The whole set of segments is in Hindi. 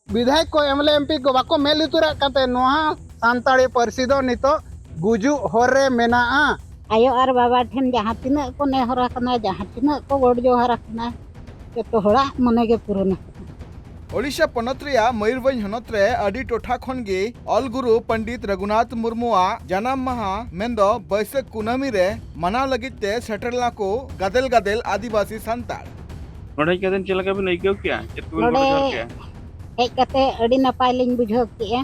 विधायक को एमएलए एमपी को बाको मेल उतरा कते नोहा सानताड़ी पार्सी दो नितो गुजु होरे मेना आयो और बाबा ठेन जहाँ तीना को नेहरा कना जहाँ तीना को गोड़ जोहारा कना तो होड़ा मने के पुरना ओडिशा पनत रेया मयूरभंज हनत रे अडी टोठा खन गे ऑल गुरु पंडित रघुनाथ मुर्मुआ जनाम माहा मेंदो बैसाख कुनामी रे मनाव लगित ते सेटरला को गदेल गदेल आदिवासी संताड़ नोडे के दिन चला के भी नहीं क्यों क्या हेज कते अडी नपाय लिंग बुझो के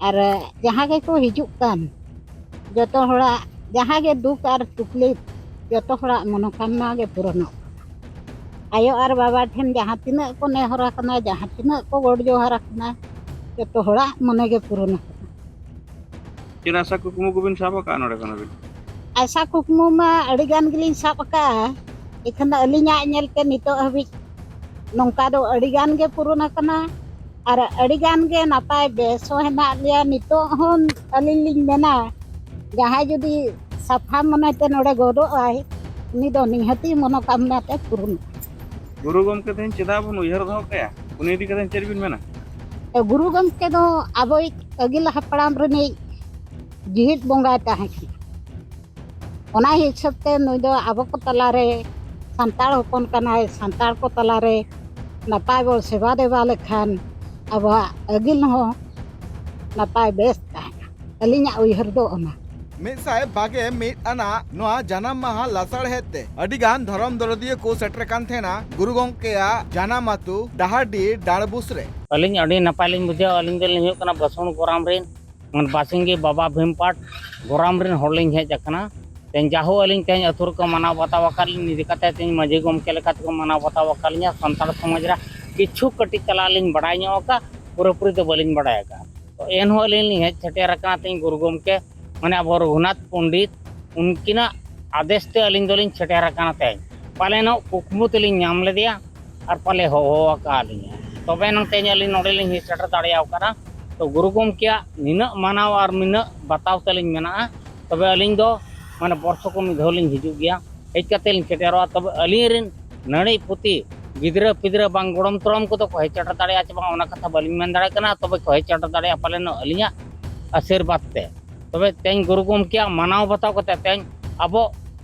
और जहाँ के को हिजुक कान जतो होड़ा जहाँ के दुख और तकलीफ जतो होड़ा मनोकामना के पुरना आयो और बाबा ठेन जहाँ तीना को नेहरा कना जहाँ तीना को गोड़ जोहारा कना जतो होड़ा मने के पुरना चिना सा कुकुमु को बिन साबा का नोडे कना बिन ऐसा कुकमु मा अड़ी गान गिलिन साब का इखन अलिया नेल के नितो हबि नोंका दो अड़ी गान के पुरना कना और अड़ी गान के नापाय बेसो हेना लिया नितो होन अलिन लिन मेना जहाँ जुदी सफा मनते नोडे गोदो आय नि दो निहती मनोकामना ते पुरना गुरु गमके तेन चेदा बन उयहर दो कया उनी दी कदेन चेर बिन मेना गुरु गमके दो आबो अगिल हपड़ाम रनी जीहित बोंगा ताहे ओना हिसाब ते नुई दो आबो को तलारे संताड़ होपन कनाय संताड़ को तलारे नपाय बो सेवा देवा लेखान अब अगिल हो नपाय बेस ताहे अलिया उयहर दो ओना मिसाय बागे मिट आना नोआ जनाम माहा लासाड़ हेते अडिगान धरम दरदिये को सेटर कान थेना गुरु गोंकेया जनाम आतु डाहाडी डाड़बुस रे अलिंग अड़ी नपाय लिंग बुझे अलिंग दलिंग हुयो कना बसवन गोराम रेन मन बासिंगी बाबा भीमपाट गोराम रेन होलिंग हेज अकना तेन जाहो अलिंग तेन अथुर को मनाव बताव कालिंग निदि कते तेन मजे गोमके लेकात को मनाव बताव कालिंग संताड़ समाज रा किछु कटि तलालिंग बडाय नो का पूरापूरी तो बलिंग बडाय का तो एन हो अलिंग हेज छटे रकना तेन गुरु गोमके माने अब रघुनाथ पंडित उनकिना आदेश ते अलिंग दोलिंग छटे रकना तेन पाले नो कुकमु तेलिंग नाम लेदिया और पाले हो का अलिंग तबे नंग तेन अलिंग नोडेलिंग ही छटर दाड़ियाव करा तो गुरु गोमके निना मानाव और मिना बताव तलिंग मेना तबे अलिंग दो माने वर्ष को मिधौलिंग हिजु गया हेज कतेलिंग छटेरवा तबे अलिंग रिन नड़ी पुती गिद्रा पिद्रा बांग गोड़म तोड़म को तो को हेज छटर दाड़िया च बांग ओना कथा बलिंग मेन दाड़े कना तबे को हेज छटर दाड़िया पाले नो अलिंगा आशीर्वाद ते तबे तेन गुरु गोमके मानाव बताव कते तेन अब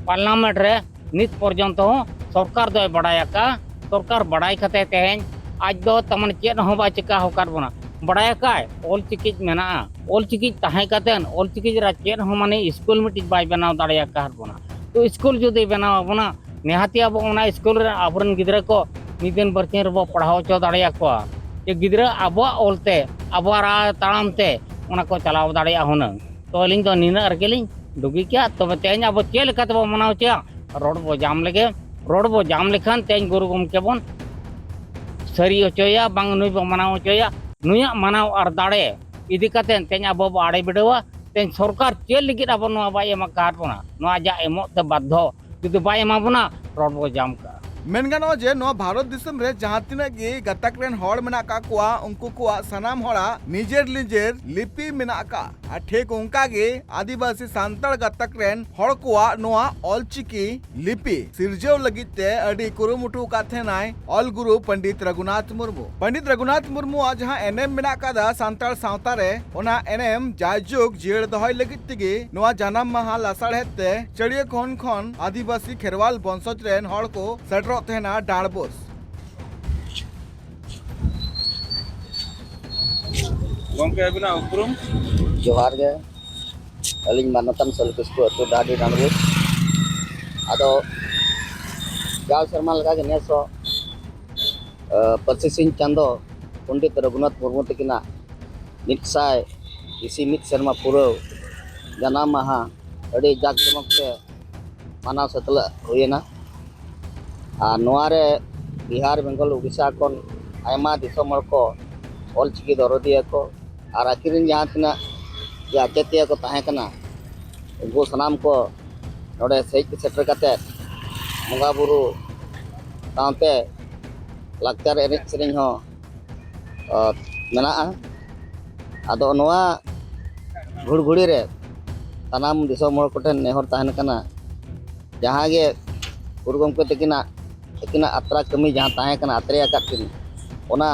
पार्लियामेंट रे नित पर्यंत हो सरकार दो बड़ाया का सरकार बड़ाई कते तेन आज दो तमन चेद हो बा चिका होकार बना बड़ाया का ऑल चिकिज मेना ऑल चिकिज ताहे कतेन ऑल चिकिज रा चेद हो माने स्कूल मिटिज बाय बनाव दाड़िया का बना तो स्कूल जुदी बनाव बना नेहाती अब ओना स्कूल रे आबरन गिदरा को निदिन बरचेर बो पढ़ाव चो दाड़िया को ये गिदरा अब ऑलते अबारा ताड़ामते ओना को चलाव दाड़िया होना तो अलिंग तो नीना अरकेलिंग दुगी क्या तो तेन अब चे लेका तो मनाव चे रोड बो जाम लेखान तेन गुरु गोमके बोन सरी होचोया बांग नुई बो मनाव होचोया नुया मनाव और दाड़े इदी कतेन तेन अब बो आड़े बिडवा तेन सरकार चे लिगित अब नो बाय एमा कार बोना नो जा एमो ते बाध्य जुदि बाय एमा बोना रोड बो जाम का मेनगानो जे नो भारत दिसम रे जहां तिना गे गतक रेन होड़ मेना का कुआ उनको कुआ सनाम होड़ा निजेर निजेर लिपि मेना का आ ठीक उनका गे आदिवासी सांताड़ गतक रेन होड़ कुआ नोआ ऑलचिकी लिपि सिरजेव लगिते अडी कुरुमुटु का थेनाय ऑल गुरु पंडित रघुनाथ मुर्मू आ जहां एनएम मेना का दा सांताड़ सावता रे ओना एनएम जायजुग जेड़ दहय लगित तिगे नोआ जनाम माहा लासाड़ हेते चड़िया खन आदिवासी खेरवाल वंशज रेन होड़ को तेना डाड़बोस गमके बिना उपरुम जोहार गे अलिंग मानतन सलकिस को तो डाडी डाड़बोस आदो जाल शर्मा लगा के नेसो पच्चीस चांदो पंडित रघुनाथ मुर्मू तकिना नित्साय इसी मित शर्मा पूरा जनाम माहा अड़ी जाक जमक से मानव सतला हुएना नोआरे बिहार बेंगल उड़ीसा कोन आयमा दिसम को ऑलचिकी दरदिया को और आखिरिन जहाँ तना आचेतिया को ताहे कना उनको सनाम को नोडे सही सेटर कते बंगा बुरु तांते लाक्चर एनेज सेरेñ हो मेना आदो नोआ घुड़घुड़ी रे तनाम दिसम हर कोठेन नेहर ताहेन कना जहाँ गे गुरु गोमके तकिना आत्रा कमी जहाँ ताहे कना आत्रेया काटिन ओना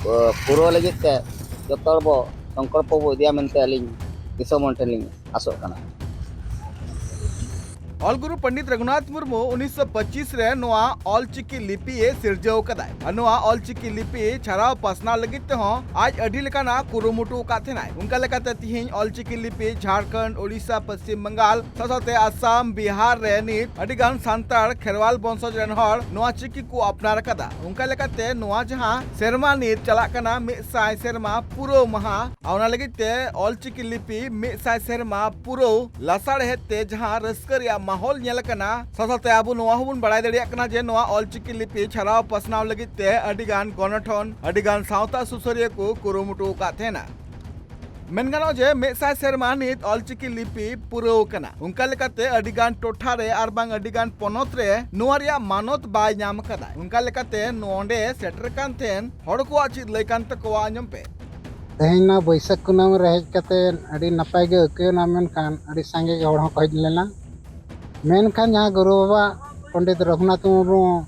पूरा लगे जो बो संकल्प बो इदिया मेनते अलिंग दिसोम हॉल ठेन आसोग कना। ऑल गुरु पंडित रघुनाथ मुर्मू 1925 रे नोआ ऑल चिकी लिपि सिरजाव कदाय और नोआ ऑल चिकी लिपि छाराव पासनाव लगित ते हो आज अडी लेकाना कुरुमुटु का थेनाय उनका लेकाते तिहिं ऑल चिकी लिपि झारखंड ओडिशा पश्चिम बंगाल साथे आसाम बिहार रे नित अडिगान सांतार खेरवाल वंशज रेन हर नोआ चिकी को अपनार कदा उनका लेकाते नोआ जहां सेरमा नित चला कना 100 सेरमा पुरो महा औना लगिते ऑल चिकी लिपि 100 सेरमा पुरो लासाड़ हेते जहां रस्करिया माहौल नेल कना साथे आबो नोआ होबन बड़ाय दड़िया कना जे नोआ ऑल चिकी लिपि छाराव पसनाव लगित ते अडिगान गणठन अडिगान सावता सुसरिया को कुरुमुटु का थेना मेनगानो जे 100 सेरमा नित ऑल चिकी लिपि पुरौ कना उनका लेकाते अडिगान टोठा रे आरबांग अडिगान पनोत रे नोआ रिया मानत बाय नाम कदा उनका लेकाते नोंडे सेटर कान थेन हड़ को चित लय कान तकोवा आंजम पे तेहना बैसाख कुनाम रे हेज कते अडी नपाय गे अकेना मेनखान अडी सांगे गे हड़ हो कह लेना मेनखान जहाँ गुरु बाबा पंडित रघुनाथ मुर्मू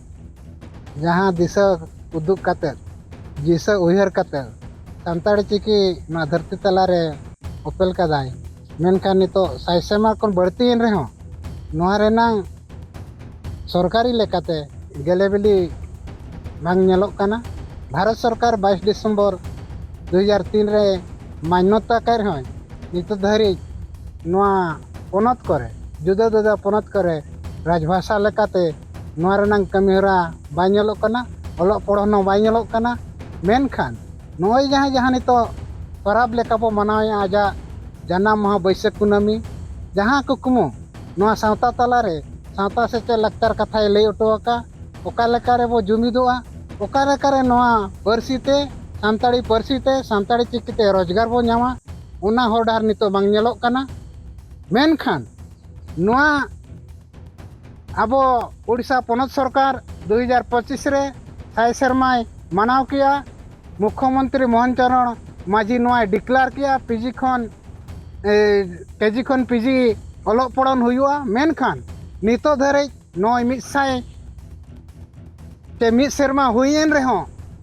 जहाँ दिशा उदुग कते दिशा उयहर कते सानताड़ी चिकी ना धरती तलारे ओपेल कदाय मेनखान नितो साइसेमा कोन बढ़तीन रे हो नोआ रेनांग सरकारी लेकाते गेलेबिली बांग नेलोक कना। भारत सरकार 22 दिसंबर 2003 रे मान्यता कर हो नितो धरी नोआ पोनत करे जुदा जुदा पोनत करे राजभाषा लेकाते नोआ रेनांग कमीहरा बाय नेलोक कना ओलोक पढ़नो बाय नेलोक कना मेनखान नोय जहाँ जहाँ नितो परब लेका बो मनावे आजा जन्म माह बैसाख कुनामी जहाँ कुकमु नोआ सावता तलारे सावता से लाक्तार कथा लय ओटोका ओका लेका रे बो जुमिदोआ ओका लेका रे नोआ परसीते सानताड़ी चिकीते रोजगार बो नामा उना होडार नितो बांग नेलोक कना। मेनखान नोआ आबो ओडिशा पोनत सरकार 2025 रे 100 सेरमाय मनाव किया मुख्यमंत्री मोहन चरण माझी नोआ डिक्लेयर किया पीजी खन केजी खन पीजी ओलोक पड़न हुआ मेनखान नितो धरे नोय 100 ते 1 सेरमा हुईन रेहो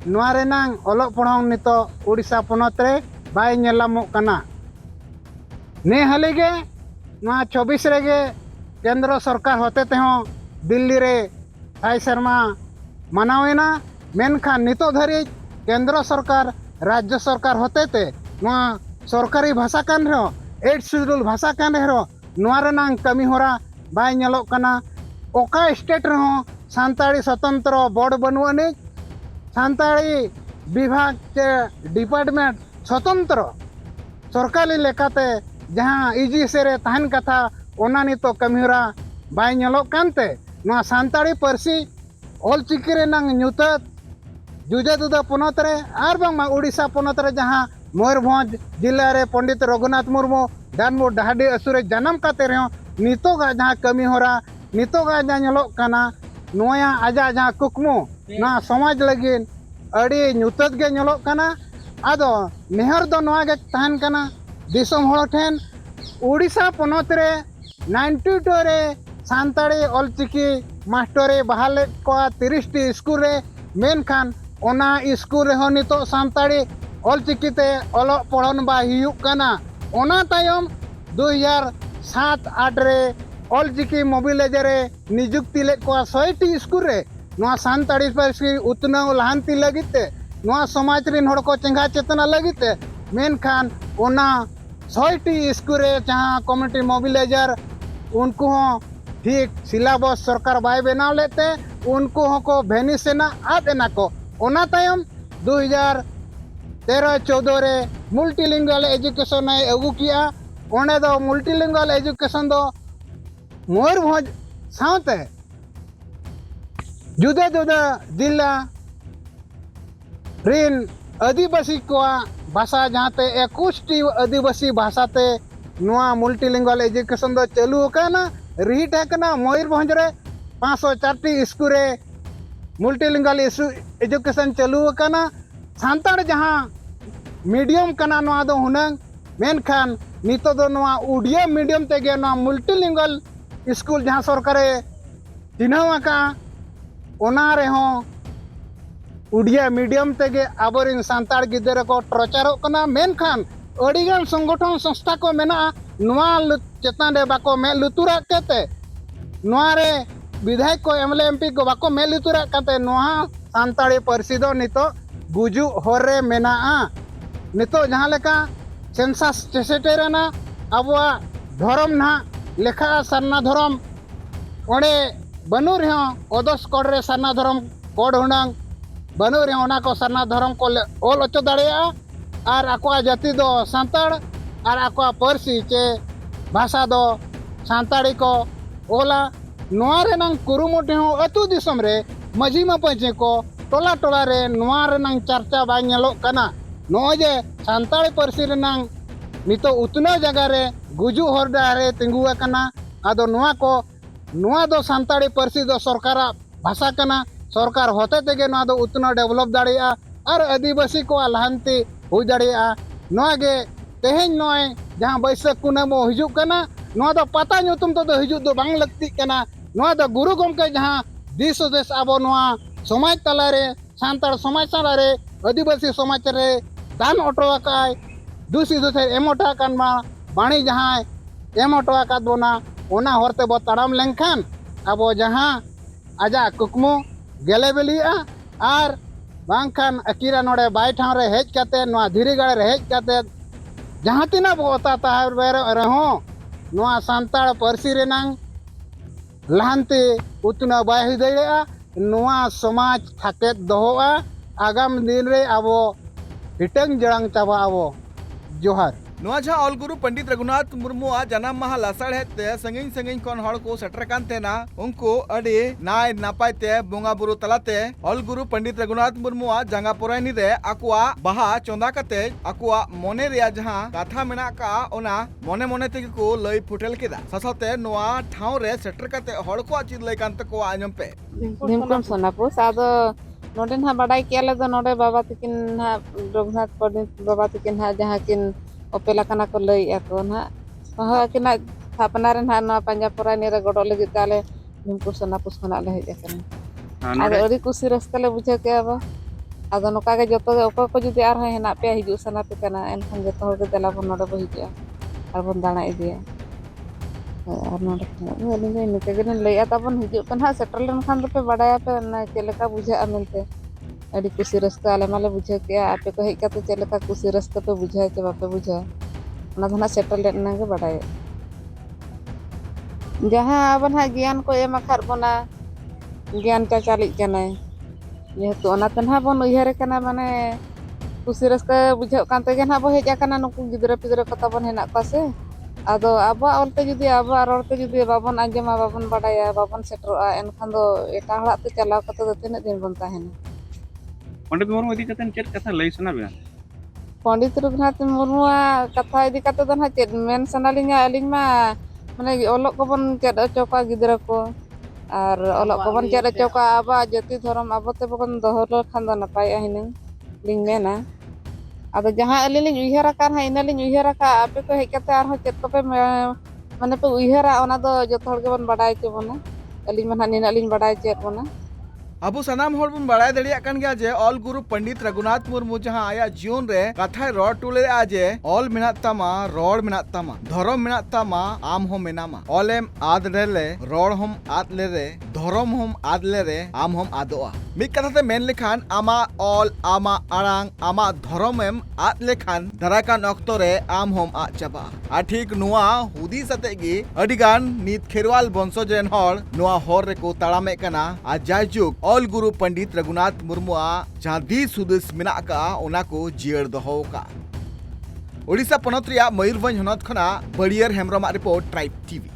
नोआ रेनांग ओलोक पढ़न नितो ओडिशा पोनत रे बाय नेलामोक कना। ने हलेगे नोआ 24 रेगे केंद्र सरकार होते ते हो दिल्ली रे 100 सेरमा मनावेना मेनखान नितो धरी केंद्र सरकार राज्य सरकार होते ते नोआ सरकारी भाषा कान रहो 8 शेड्यूल भाषा कान रहो नोआ रेनांग कमी होरा बाय नेलोक कना। ओका स्टेट रहो सानताड़ी स्वतंत्र बोर्ड बनुआनी सानताड़ी विभाग के डिपार्टमेंट स्वतंत्र सरकारी लेकाते जहाँ इजी सेरे तहन कथा ओना नितो कमीहरा बाय नेलोक कानते नोआ सानताड़ी पारसी ऑल चिकी रेनांग न्यूतत जुदा जुदा पोनत रे आर बांगमा ओडिशा पोनत रे जहाँ मयूरभंज जिला रे पंडित रघुनाथ मुर्मू डानमोर डाहाडी असुरे जन्म काते रहो नितोगा जहाँ कमी होरा नितोगा जहाँ नेलोक कना नोया आजा जहाँ कुकमु ना समाज लगिन अड़ी न्यूतत गे नेलोक कना। आदो नेहर दो नोआ गे तहन कना दिसोम हड़ ठेन ओडिशा पोनत रे 92 रे सानताड़ी ऑल चिकी मास्टरे बहाले को 30 टी स्कूल रे मेनखान ओना स्कूल रे हो नितो सानताड़ी ऑल चिकीते ओलोक पढ़न बा हुयुग कना। ओना तायम 2007-8 रे ऑल चिकी मोबिलाइज रे नियुक्ति ले को 100 टी स्कूल रे नोआ सानताड़ी पारसी उतनाव लहानती लगिते नोआ समाज रिन हड़ को चेंगा चेतना लगिते मेनखान ओना 100 टी स्कूल रे जहाँ कम्युनिटी मोबिलाइजर उनको हो ठीक सिलेबस सरकार बाय बनाव लेते उनको को भेनिसेना आदेना को ओना तायम 2013-14 रे मल्टीलिंगुअल एजुकेशन अगू किया ओने दो मल्टीलिंगुअल एजुकेशन दो मयूरभंज सावते जुदा जुदा जिला रिन आदिवासी को भाषा जहाँते 21 टी आदिवासी भाषाते नोआ मल्टीलिंगुअल एजुकेशन दो चालू काना रिहिट है मयूरभंज रे 504 टी स्कूल रे मल्टीलिंगुअल एजुकेशन चालू काना। सानताड़ जहाँ मीडियम कना नोआ दो हुनंग मेनखान नितो दो नोआ उड़िया मीडियम तेगे नोआ मल्टीलिंगुअल स्कूल जहाँ सरकारे चिन्हाव आका ओना रे हो उड़िया मीडियम तेगे आबोरिन सांताड़ गिदरा को टॉर्चरों कना मेनखान अड़ीगान संगठन संस्था को मेना नोआ चेतान रे बाको मे लुतुरा कते नोआ रे विधायक को एमएलए एमपी को बाको मे लुतुरा कते नोआ सांताड़ी पार्सी दो नितो गुजु होरे मेना नितो जहां लेका सेंसस सेटेरना अबवा धर्म ना लेखा सरना धर्म ओडे बनू रे ओदस कोड रे सरना धर्म कोड हुनांग बनू रे ओना को सरना धर्म को ओल अचो दाड़िया और आकोआ जाति दो सांताड़ और आकोआ पार्सी चे भाषा दो सांताड़ी को ओला नोआ रे नंग कुरुमुटी हो अतु दिसम रे मजी मा पंचे को टोला टोला रे नोआ रे नंग चर्चा बा नेलो कना नो जे सांताड़ी पार्सी रे नंग नितो उतना जगह रे गुजु हरडा रे तिंगुआ कना आदो नोआ दो सांताड़ी पार्सी दो सरकार भाषा कना सरकार होते तेगे नोआ दो उतना डेवलप दाड़िया और आदिवासी को लहांती हो दाड़िया नोआ गे तेहेन नोय जहां बैसाख कुनामो हिजुक कना नोआ दो पता नुतुम तो हिजुक दो बांग लगती कना नोआ दो गुरु गमके जहां दिस देश आबो नोआ समाज तलारे सांताड़ समाज तलारे आदिवासी समाज रे दान अटोकाय दूसरी दूसरे एमोटा कान मा बाणी जहां एमोटा का बोना ओना होरते बो ताड़ाम लेंखान आबो जहां आजा कुकमु गेले बेलिया और बांखान अकीरा नोडे बाय ठाव रे हेज काते नोआ धीरी गाड़े रे हेज काते जहां तिना बोता ताहर रहो नोआ सांताड़ पार्सी रे नांग लहांती उतना बाय हुई दाड़िया नोआ समाज थाके दोहोआ आगाम दिन रे आबो हिटंग जड़ांग चाबा आबो जोहार नोआ जहां ऑल गुरु पंडित रघुनाथ मुर्मू जनाम माहा लासाड़ हेते संगिन संगिन कोन हड़ को सेटर कान तेना उनको अड़ी नाय नापाय ते बोंगा बुरु तलाते ऑल गुरु पंडित रघुनाथ मुर्मू जांगा पोरायनी रे आकुआ बाहा चोंदा कते आकुआ मोने रे जहां कथा मेना का ओना मोने मोने ते को लई फुटेल केदा ससाते नोआ ठाव रे सेटर कते हड़ को चिद लई कान तको आजम पे धिमकम सोनापुर सादो नोडे ना बड़ाई केले दो नोडे बाबा तकिन ना रघुनाथ पंडित बाबा तकिन हा जहां किन ओपेला कना को लई ako ना कहा कि ना थापना रे ना पंजाबपुरा ने रे गडो लगी ताले धिमकुर सोनापुर खना ले हेज कना आदो अड़ी कुसी रस्ता ले बुझे के अब आदो नोका के जतो ओको को जुदी आर हेना पे हिजु सना पे कना एनखन जतो हो के देला बन नोडे बहिजिया आर बन दाना इदिया और नोडे अलिंग निते के लई आता बन हिजु कना सेटल लेन खान पे बडाया पे ना केलेका बुझे अमिलते अड़ी कुसी रस्ता आले माले बुझे के आपे को हेज काते चलेका कुसी रस्ता पे बुझे के बापे बुझे ना धना सेटल लेन के बडाय जहां अपन हा ज्ञान को एम अखार बना ज्ञान का चाली कनाय जेहेतु ओना तन्हा बन उयहर कना माने कुसी रस्ता बुझे कांते के ना बो हेज कना नुकु गिदरा पिदरा कता बन हेना का से आदो आबा ओलते जुदी आबा रोडते जुदी बाबन आंजमा बाबन बडाया बाबन सेटरोआ एनखान दो एटा हड़ा ते चलाव कते दो तिना दिन बन ताहेना पंडित मुर्मू इदी कते चेत कथा लई सना बिना पंडित रघुनाथ मुर्मू कथा इदी कते दो ना चेत मेन सनालिंगा अलिंग मा माने ओलक को बन चेत अचो का गिदरा को और ओलक को बन चेत अचो का आबा जाति धर्म आबते बकन दोहर खान दो नपाय हिनंग लिंग मेना आदो जहां अलिलिंग उयहरा कान हा इनालिंग उयहरा का आपे को हेज कते आर हो चेत को पे माने पे उयहरा ओना दो जतो हर के बन बडाय चे बना अलिंग मन निना अलिंग बडाय चेत बना अब सनाम हर बन बड़ाय दड़िया कान गया जे ऑल गुरु पंडित रघुनाथ मुर्मू जहां आया जीवन रे कथाय रोड टुले आजे ऑल मेना तामा रोड मेना तामा धर्म मेना तामा आम हो मेनामा ऑलेम आद रेले रोड हम आद ले रे धर्म हम आद ले रे आम हम आदोआ मिक कथा ते मेन लेखान आमा ऑल आमा आरांग आमा धर्मएम आद लेखान दराकान अक्तो रे आम हम आ चाबा आ ठीक नुआ हुदी सते गी अडिगान नीत खेरवाल बंशज रेन हर नुआ हर रे को ताड़ामे कना आ जायजुग ऑल गुरु पंडित रघुनाथ मुर्मू जहां दिस हुदिस मेना का ओना को जियर दोहो का ओडिशा पनत रिया मयूरभंज हनत खना Wadiyar Hembram report tribe TV.